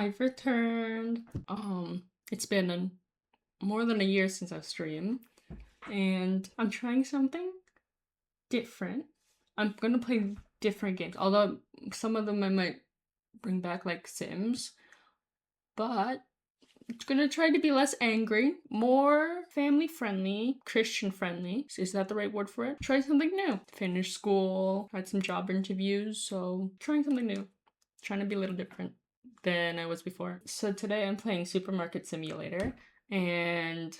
I've returned. It's been more than a year since I've streamed, and I'm trying something different. I'm gonna play different games, although some of them I might bring back, like Sims, but it's gonna try to be less angry, more family friendly, Christian friendly. Is that the right word for it? Try something new. Finished school, had some job interviews, so trying something new. Trying to be a little different than I was before. So today I'm playing Supermarket Simulator, and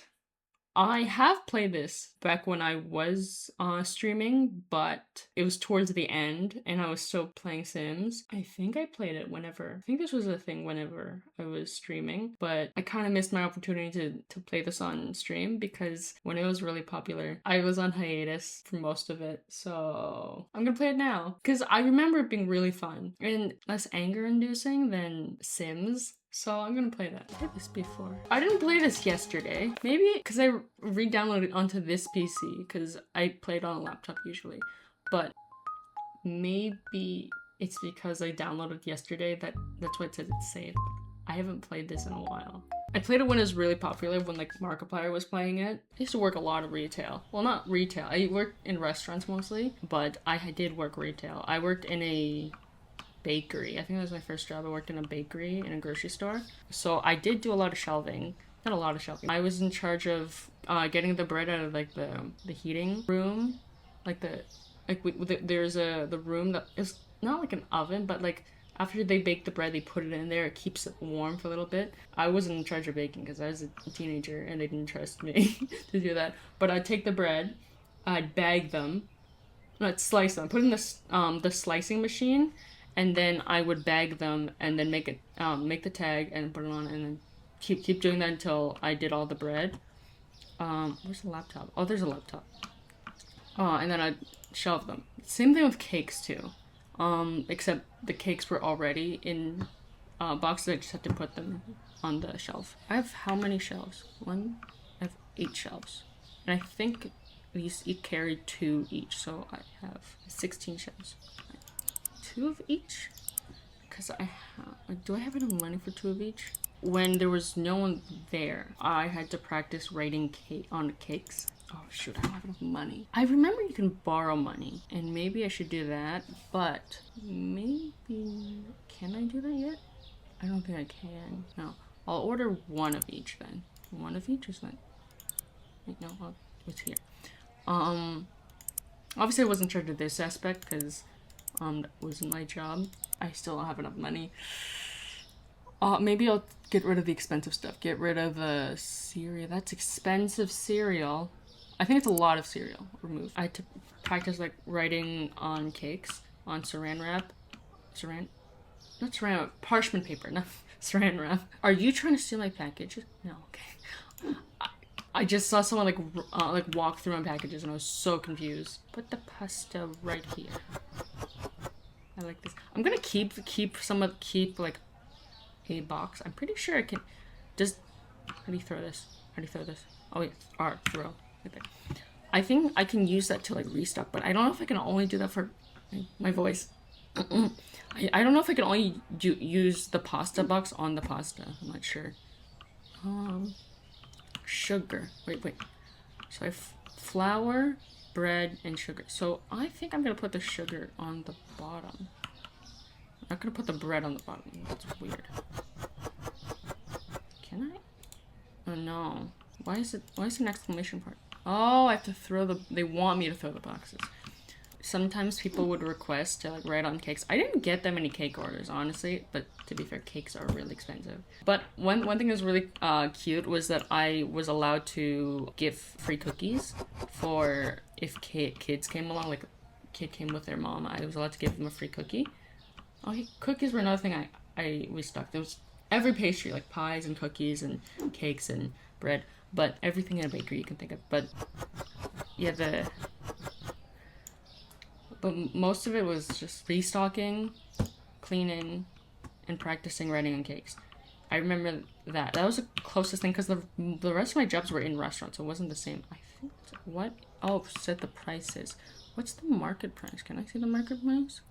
I have played this back when I was streaming, but it was towards the end and I was still playing Sims. I think I played it whenever, I think this was a thing whenever I was streaming, but I kind of missed my opportunity to play this on stream because when it was really popular, I was on hiatus for most of it. So I'm gonna play it now because I remember it being really fun and less anger inducing than Sims. So I'm gonna play that. I played this before. I didn't play this yesterday. Maybe because I re-downloaded onto this PC because I played on a laptop usually. But maybe it's because I downloaded yesterday that's why it says it's saved. I haven't played this in a while. I played it when it was really popular, when like Markiplier was playing it. I used to work a lot of retail. Well, not retail. I worked in restaurants mostly, but I did work retail. I worked in a bakery. I think that was my first job. I worked in a bakery in a grocery store. So I did do a lot of shelving. Not a lot of shelving. I was in charge of getting the bread out of like the heating room. There's the room that is not like an oven, but like after they bake the bread, they put it in there. It keeps it warm for a little bit. I wasn't in charge of baking because I was a teenager and they didn't trust me to do that. But I'd take the bread, I'd bag them, I'd slice them, put in the slicing machine, and then I would bag them and then make the tag and put it on, and then keep doing that until I did all the bread. Where's the laptop? Oh, there's a laptop. And then I'd shelve them. Same thing with cakes too. Except the cakes were already in boxes. I just had to put them on the shelf. I have how many shelves? I have 8 shelves. And I think these carry 2 each, so I have 16 shelves. 2 of each? Because do I have enough money for 2 of each? When there was no one there, I had to practice writing on cakes. Oh shoot, I don't have enough money. I remember you can borrow money, and maybe I should do that, but maybe... Can I do that yet? I don't think I can. No. I'll order 1 of each then. 1 of each is that? Wait, no, it's here. Obviously I wasn't in charge of this aspect, because that wasn't my job. I still don't have enough money. Maybe I'll get rid of the expensive stuff. Get rid of the cereal. That's expensive cereal. I think it's a lot of cereal. Remove. I had to practice like writing on cakes on saran wrap. Not saran wrap. Parchment paper. Not saran wrap. Are you trying to steal my packages? No. Okay. I just saw someone like walk through my packages and I was so confused. Put the pasta right here. I like this. I'm gonna keep like a box. I'm pretty sure I can just... How do you throw this? Oh yeah, R, throw. Right there. I think I can use that to like restock, but I don't know if I can only do that for my voice. I don't know if I can only use the pasta box on the pasta. I'm not sure. Sugar. Wait. So I have flour, bread, and sugar. So I think I'm gonna put the sugar on the bottom. I'm not gonna put the bread on the bottom. That's weird. Can I? Oh no. Why is an exclamation part? Oh, I have to throw they want me to throw the boxes. Sometimes people would request to like write on cakes. I didn't get that many cake orders, honestly, but to be fair, cakes are really expensive. But one thing that was really cute was that I was allowed to give free cookies for if kids came along, like a kid came with their mom, I was allowed to give them a free cookie. Oh, cookies were another thing I restocked. There was every pastry, like pies and cookies and cakes and bread, but everything in a bakery you can think of. But yeah, but most of it was just restocking, cleaning, and practicing writing on cakes. I remember that. That was the closest thing, because the rest of my jobs were in restaurants, so it wasn't the same. I think, what? Oh, set the prices. What's the market price? Can I see the market price?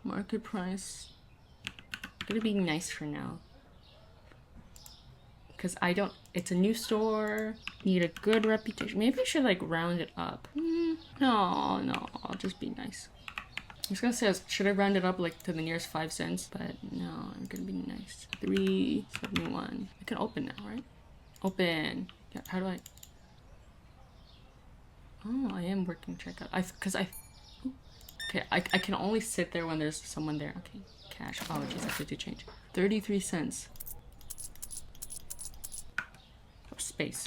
Market price. gonna be nice for now. Because it's a new store, need a good reputation. Maybe I should like round it up. No, I'll just be nice. I was gonna say, should I round it up like to the nearest 5 cents? But no, I'm gonna be nice. 3.71. I can open now, right? Open. Yeah, how do I? Oh, I am working checkout. Okay, I can only sit there when there's someone there. Okay, cash. Oh, jeez, I have to change. 33 cents. Oh, space.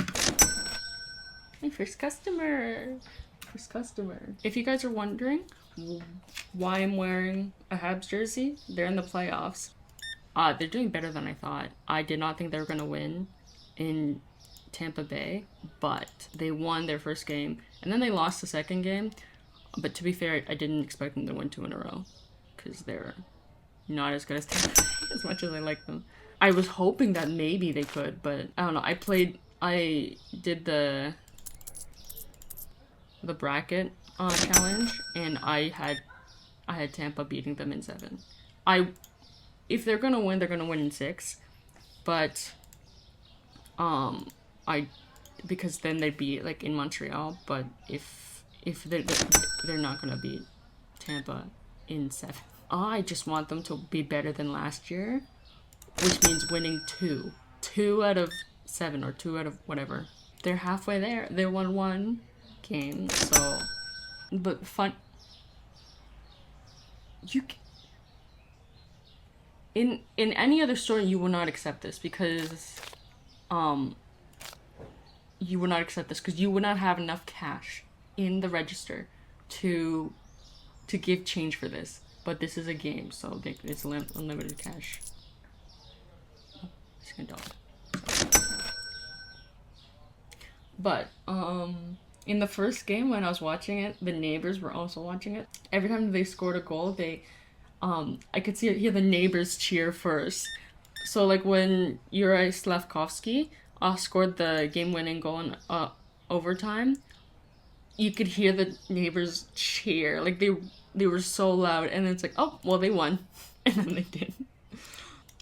My first customer. First customer. If you guys are wondering why I'm wearing a Habs jersey, they're in the playoffs. They're doing better than I thought. I did not think they were gonna win in Tampa Bay, but they won their first game, and then they lost the second game. But to be fair, I didn't expect them to win 2 in a row, because they're not as good as Tampa Bay, as much as I like them. I was hoping that maybe they could, but I don't know. I did the bracket challenge, and I had Tampa beating them in 7. If they're gonna win, they're gonna win in 6, but because then they'd be like in Montreal. But if they're not gonna beat Tampa in 7, I just want them to be better than last year, which means winning 2 out of 7 or 2 out of whatever. They're halfway there. They won 1 game, so. But fun. In any other store, you will not accept this because, you would not accept this because you would not have enough cash in the register to give change for this. But this is a game, so it's unlimited cash. Oh, it's a dog. But in the first game when I was watching it, the neighbors were also watching it. Every time they scored a goal, I could hear the neighbors cheer first. So like when Yuri Slavkovsky scored the game-winning goal in overtime, you could hear the neighbors cheer. Like they were so loud, and then it's like, oh, well, they won. And then they did.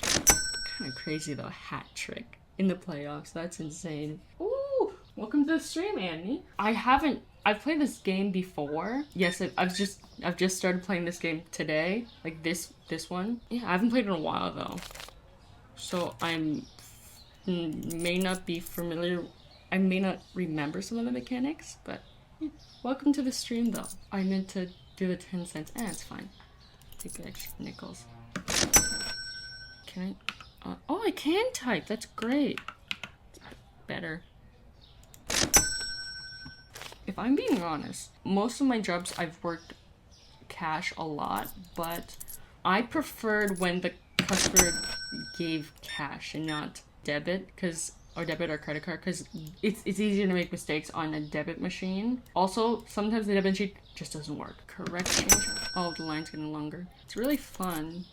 Kind of crazy though, hat trick in the playoffs. That's insane. Ooh, welcome to the stream, Annie. I've played this game before. Yes, I've just started playing this game today. Like this one. Yeah, I haven't played it in a while though. So may not be familiar. I may not remember some of the mechanics, but yeah. Welcome to the stream though. I meant to do the 10 cents. It's fine. Take the extra nickels. Can I? Oh, I can type. That's great. It's better. If I'm being honest, most of my jobs I've worked cash a lot, but I preferred when the customer gave cash and not debit, or debit or credit card, because it's easier to make mistakes on a debit machine. Also, sometimes the debit machine just doesn't work. Correct change. Oh, the line's getting longer. It's really fun.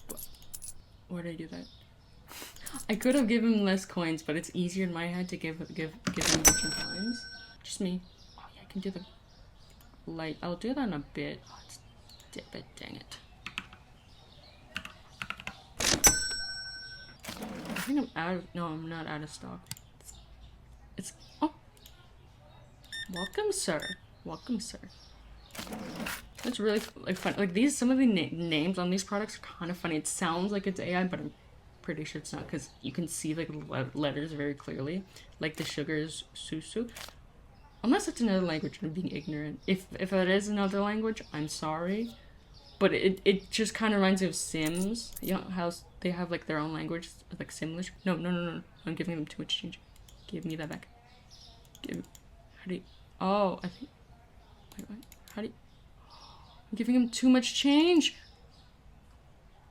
But why did I do that? I could have given him less coins, but it's easier in my head to give him merchant times. Just me. Oh yeah, I can do the light. I'll do that in a bit. Oh, it's debit. Dang it. I think I'm not out of stock. Oh. Welcome, sir. Welcome, sir. That's really like fun. Like some of the names on these products are kind of funny. It sounds like it's AI, but I'm pretty sure it's not, because you can see like letters very clearly. Like the sugar is susu. Unless it's another language and I'm being ignorant. If it is another language, I'm sorry. But it just kind of reminds me of Sims. You know how they have like their own language, like Simlish? No. I'm giving them too much change. Give me that back. How do you... Oh, I think... Wait, what? How do you... I'm giving him too much change.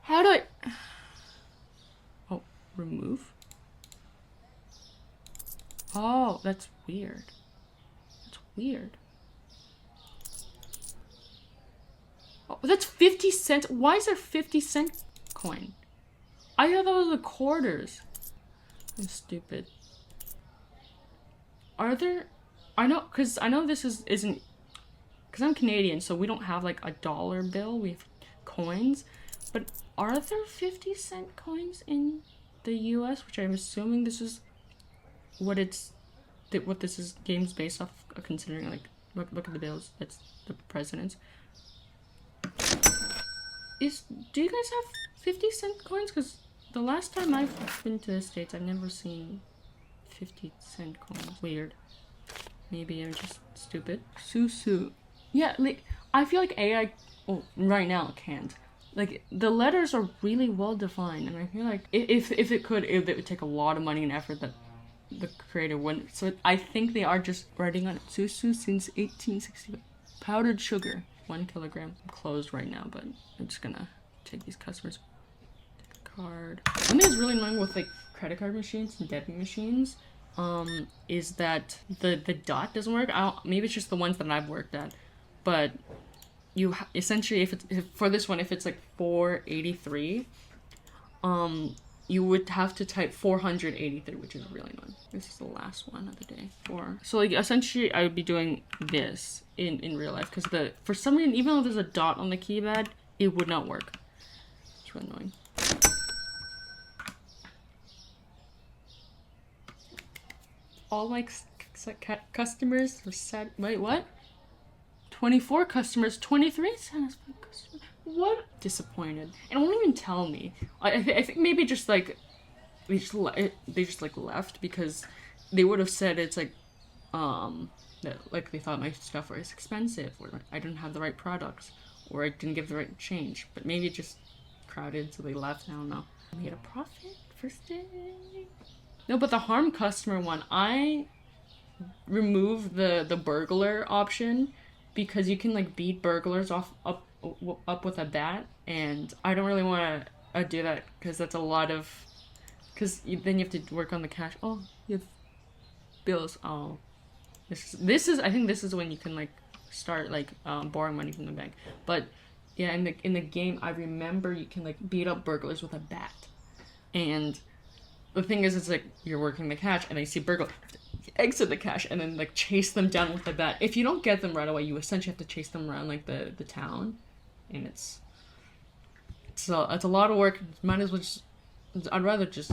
How do I... Oh, remove? Oh, that's weird. That's weird. Oh, that's 50 cents. Why is there 50-cent coin? I thought that was the quarters. I'm stupid. Are there... I know this isn't... Because I'm Canadian, so we don't have like a dollar bill. We have coins. But are there 50-cent coins in the US? Which I'm assuming this is what what this is game's based off, considering like look at the bills. That's the president's. Do you guys have 50-cent coins? Because the last time I've been to the States, I've never seen 50-cent coins. Weird. Maybe I'm just stupid. Susu. Yeah, like I feel like AI right now can't. Like the letters are really well defined, and I feel like if it could, it would take a lot of money and effort that the creator wouldn't. So I think they are just writing on it. Susu since 1860. Powdered sugar, 1 kilogram. I'm closed right now, but I'm just gonna take these customers. Take a card. Something that's really annoying with like credit card machines and debit machines, is that the dot doesn't work. Maybe it's just the ones that I've worked at, but you essentially if for this one, if it's like 483, you would have to type 483, which is really annoying. This is the last one of the day. So like essentially I would be doing this in real life, because for some reason, even though there's a dot on the keypad, it would not work. It's really annoying. All my customers were sad. Wait, what? 24 customers, 23 satisfied customers. What? Disappointed. And it won't even tell me. I think maybe just like they just like left, because they would have said it's like that like they thought my stuff was expensive, or I didn't have the right products, or I didn't give the right change. But maybe it just crowded, so they left. I don't know. I made a profit first day. No, but the harm customer one, I removed the burglar option, because you can like beat burglars up with a bat, and I don't really want to do that, because that's a lot of, because then you have to work on the cash. Oh, you have bills. Oh, this is I think this is when you can like start like borrowing money from the bank. But yeah, in the game, I remember you can like beat up burglars with a bat, and the thing is, it's like you're working the cash, and they see burglar, exit the cash, and then like chase them down with the bat. If you don't get them right away, you essentially have to chase them around like the town, and it's a lot of work. Might as well I'd rather just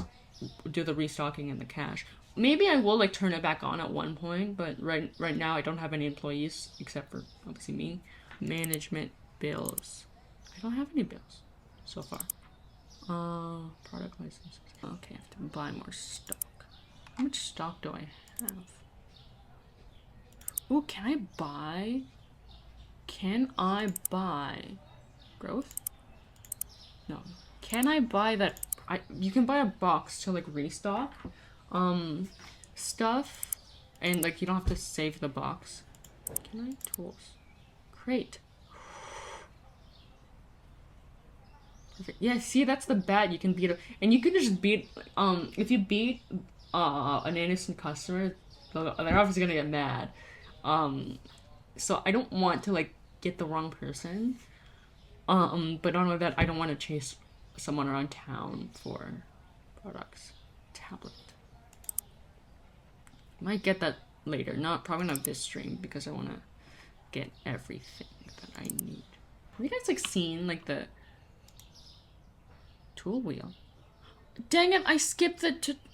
do the restocking and the cash. Maybe I will like turn it back on at one point, but right now I don't have any employees except for obviously me. Management bills. I don't have any bills so far. Product licenses. Okay, I have to buy more stock. How much stock do I have? Oh, can I buy growth? No. Can I buy that? You can buy a box to like restock stuff, and like you don't have to save the box. Can I? Tools. Crate. Perfect. Yeah, see, that's the bat. You can beat and you can just beat if you beat an innocent customer, they're obviously gonna get mad. So I don't want to like get the wrong person. But not only that, I don't want to chase someone around town for products. Tablet. Might get that later. Probably not this stream, because I want to get everything that I need. Have you guys like seen like the tool wheel? Dang it! I skipped the tutorial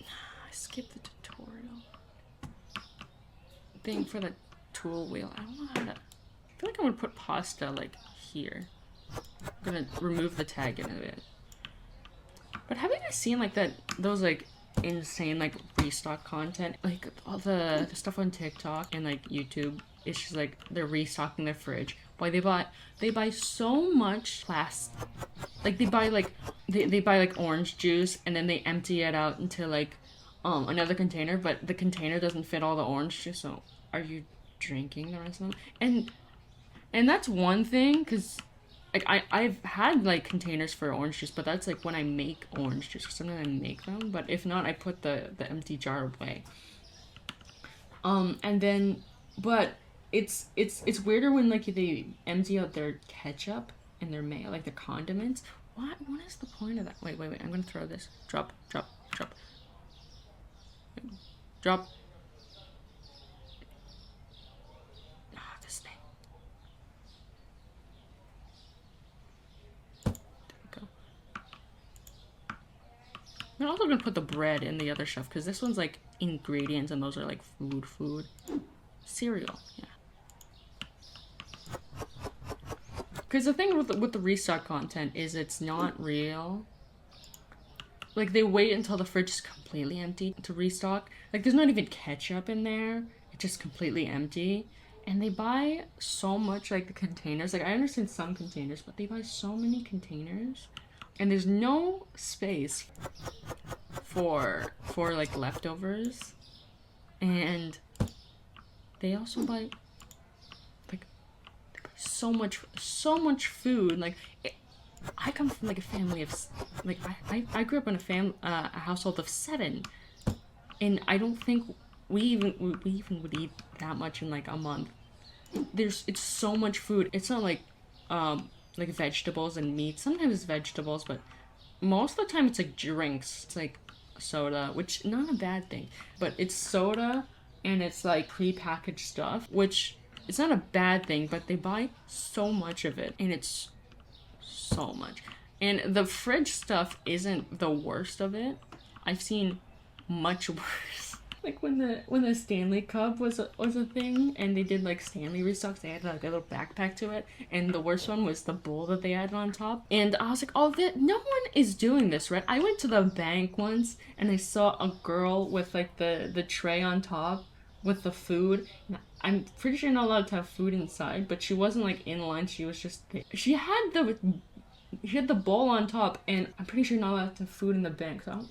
thing for the tool wheel. I don't know how to. I feel like I would put pasta like here. I'm gonna remove the tag in a bit. But have you guys seen like those like insane like restock content, like all the stuff on TikTok and like YouTube? It's just like they're restocking their fridge. Why they buy so much plastic. Like they buy like orange juice, and then they empty it out into like another container, but the container doesn't fit all the orange juice. So are you drinking the rest of them? And that's one thing, because like I've had like containers for orange juice, but that's like when I make orange juice. Sometimes I make them, but if not, I put the empty jar away. And then, but it's weirder when like they empty out their ketchup and their mayo, like the condiments. What is the point of that? Wait, I'm gonna throw this. Drop. This thing. There we go. I'm also gonna put the bread in the other shelf because this one's like ingredients and those are like food. Cereal, yeah. Because the thing with the restock content is it's not real. Like, they wait until the fridge is completely empty to restock. Like, there's not even ketchup in there. It's just completely empty. And they buy so much, like, the containers. Like, I understand some containers, but they buy so many containers. And there's no space for like, leftovers. And they also buy, like, they buy so much food. Like, I come from like a family of like I grew up in a household of 7, and I don't think we even would eat that much in like a month. It's so much food. It's not like vegetables and meat. Sometimes it's vegetables, but most of the time it's like drinks. It's like soda, which not a bad thing, but it's soda and it's like prepackaged stuff, which it's not a bad thing, but they buy so much of it, and it's so much. And the fridge stuff isn't the worst of it. I've seen much worse. Like when the Stanley Cup was a thing, and they did like Stanley restocks, they had like a little backpack to it, and the worst one was the bowl that they added on top. And I was like, oh, no one is doing this, right? I went to the bank once, and I saw a girl with like the tray on top with the food. I'm pretty sure you're not allowed to have food inside, but she wasn't like in line. She was just she had the bowl on top, and I'm pretty sure you're not allowed to have food in the bank. So I don't know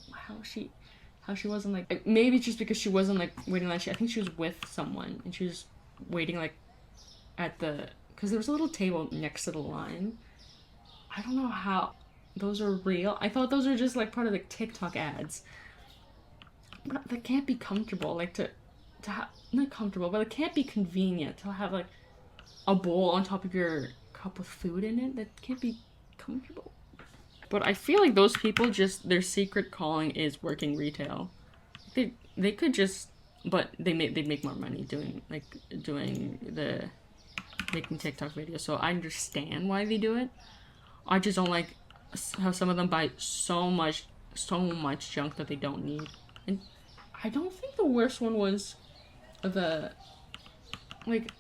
how she wasn't like maybe just because she wasn't like waiting line. I think she was with someone, and she was waiting like at the because there was a little table next to the line. I don't know how those are real. I thought those were just like part of the TikTok ads. But that can't be comfortable. Like to have not comfortable, but it can't be convenient to have like a bowl on top of your cup with food in it. That can't be comfortable. But I feel like those people just their secret calling is working retail. They could just, but they'd make more money doing the making TikTok videos. So I understand why they do it. I just don't like how some of them buy so much junk that they don't need. And I don't think the worst one was the like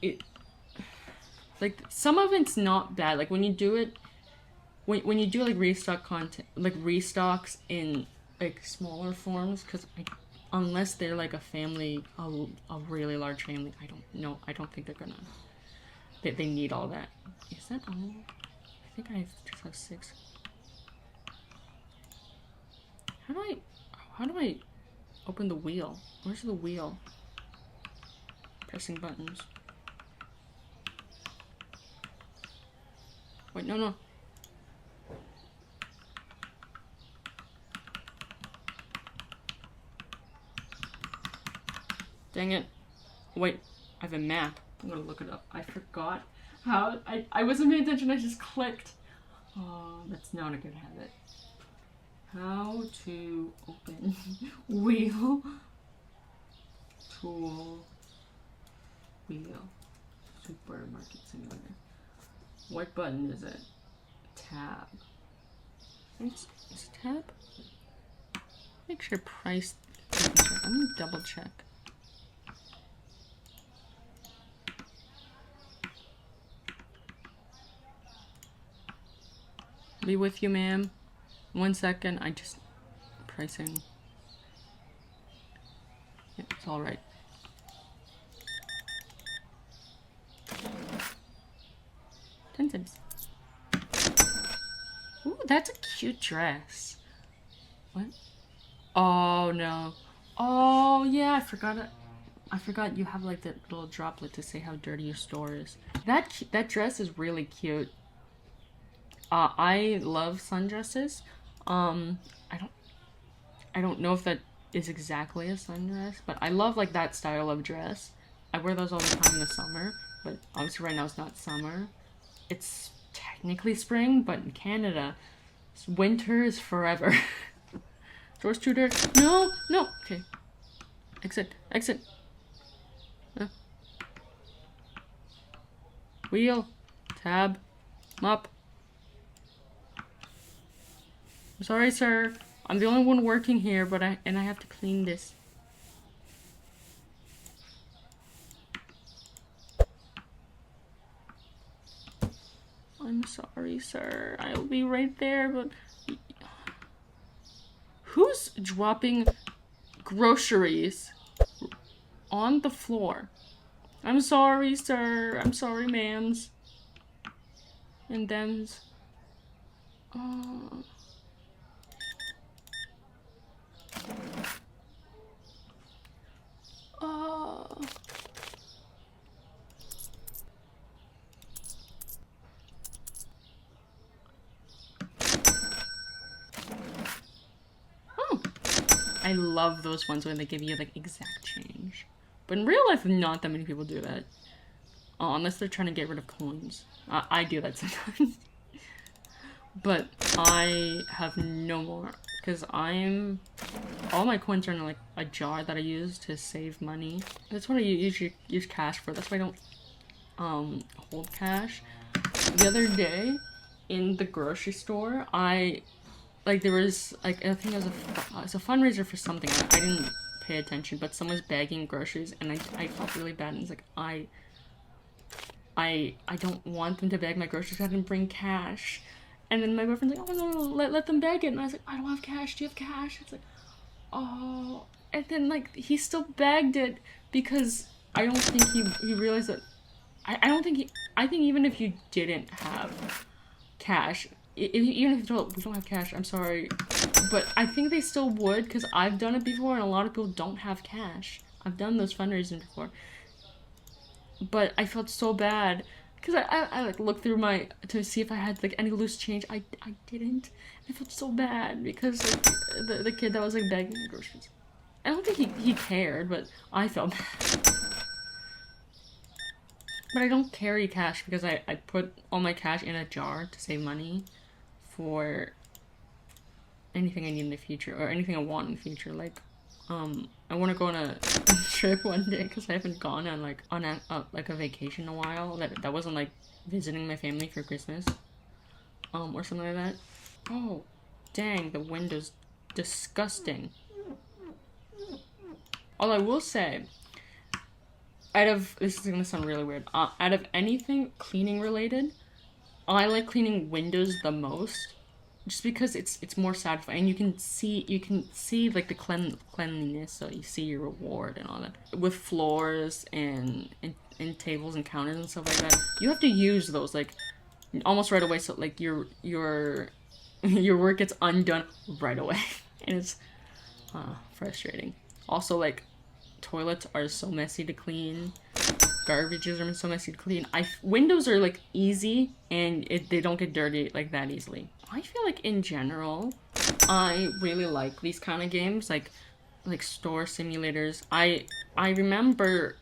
it like some of it's not bad. Like when you do it when you do like restock content, like restocks in like smaller forms, because unless they're like a family, a really large family, I don't know. I don't think they're gonna. They need all that. Is that all? I think I just have 6. How do I open the wheel? Where's the wheel? Pressing buttons. Wait, no. Dang it. Wait, I have a map. I'm gonna look it up. I forgot how I wasn't paying attention, I just clicked. Oh, that's not a good habit. How to open wheel tool wheel supermarket simulator. What button is it? Tab. Is it tab? Make sure price. Let me double check. Be with you, ma'am. 1 second. I just pricing. Yep, it's all right. $0.10. Ooh, that's a cute dress. What? Oh no. Oh yeah, I forgot it. I forgot you have like that little droplet to say how dirty your store is. That dress is really cute. I love sundresses. I don't know if that is exactly a sundress, but I love like that style of dress. I wear those all the time in the summer, but obviously right now it's not summer. It's technically spring, but in Canada, winter is forever. Door's too dark. No. Okay. Exit. Wheel. Tab. Mop. I'm sorry, sir. I'm the only one working here, but I have to clean this. I'm sorry, sir. I'll be right there, but... Who's dropping groceries on the floor? I'm sorry, sir. I'm sorry, ma'ams. And them's... Oh, I love those ones when they give you like exact change. But in real life, not that many people do that. Unless they're trying to get rid of coins. I do that sometimes. But I have no more. Because all my coins are in like a jar that I use to save money. That's what I usually use cash for. That's why I don't hold cash. The other day in the grocery store, there was like, I think it was a fundraiser for something. I didn't pay attention, but someone was bagging groceries and I felt really bad, and it's like I don't want them to bag my groceries. I didn't bring cash. And then my boyfriend's like, oh no, let them bag it. And I was like, I don't have cash. Do you have cash? It's like, oh. And then like he still bagged it because I don't think he realized that. I think even if you didn't have cash, even if you told, we don't have cash, I'm sorry, but I think they still would, because I've done it before and a lot of people don't have cash. I've done those fundraising before. But I felt so bad because I like looked through to see if I had like any loose change. I didn't. I felt so bad because like the kid that was like begging groceries. I don't think he cared, but I felt bad. But I don't carry cash because I put all my cash in a jar to save money for anything I need in the future, or anything I want in the future. Like I want to go on a trip one day because I haven't gone on a vacation in a while. That wasn't like visiting my family for Christmas, or something like that. Oh, dang! The window's disgusting. All I will say, this is gonna sound really weird. Out of anything cleaning related, I like cleaning windows the most. Just because it's more satisfying, and you can see like the cleanliness, so you see your reward and all that. With floors and tables and counters and stuff like that, you have to use those like almost right away, so like your work gets undone right away, and it's frustrating. Also, like toilets are so messy to clean. Garbages are so messy to clean. Windows are like easy, and they don't get dirty like that easily. I feel like in general, I really like these kind of games, like store simulators. I remember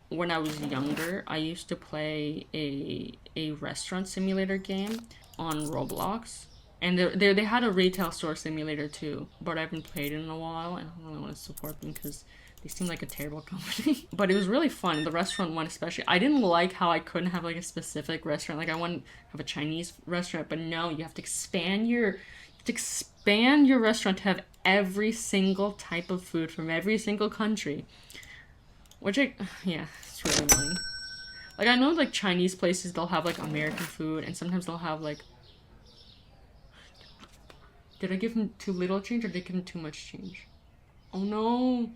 when I was younger, I used to play a restaurant simulator game on Roblox. And they had a retail store simulator too, but I haven't played it in a while, and I don't really want to support them because they seem like a terrible company. But it was really fun. The restaurant one especially. I didn't like how I couldn't have like a specific restaurant. Like I want to have a Chinese restaurant, but no, you have to expand your restaurant to have every single type of food from every single country. Which yeah, it's really annoying. Like I know like Chinese places, they'll have like American food, and sometimes they'll have like... Did I give him too little change, or did I give him too much change? Oh no.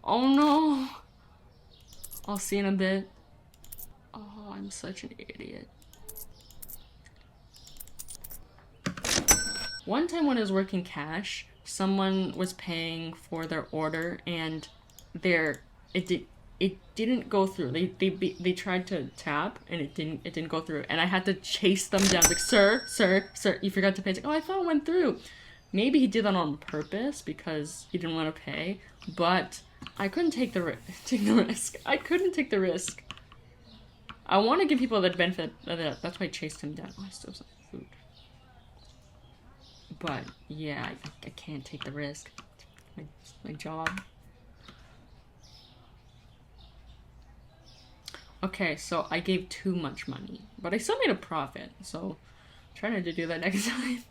Oh no! I'll see in a bit. Oh, I'm such an idiot. One time when I was working cash, someone was paying for their order and it didn't go through. They tried to tap and it didn't go through, and I had to chase them down. Like, sir, you forgot to pay. It's like, oh, I thought it went through. Maybe he did that on purpose because he didn't want to pay, but I couldn't take the risk. I couldn't take the risk. I want to give people the benefit of that. That's why I chased him down. Oh, I still have some food. But yeah, I can't take the risk. It's my job. Okay, so I gave too much money, but I still made a profit. So try not to do that next time.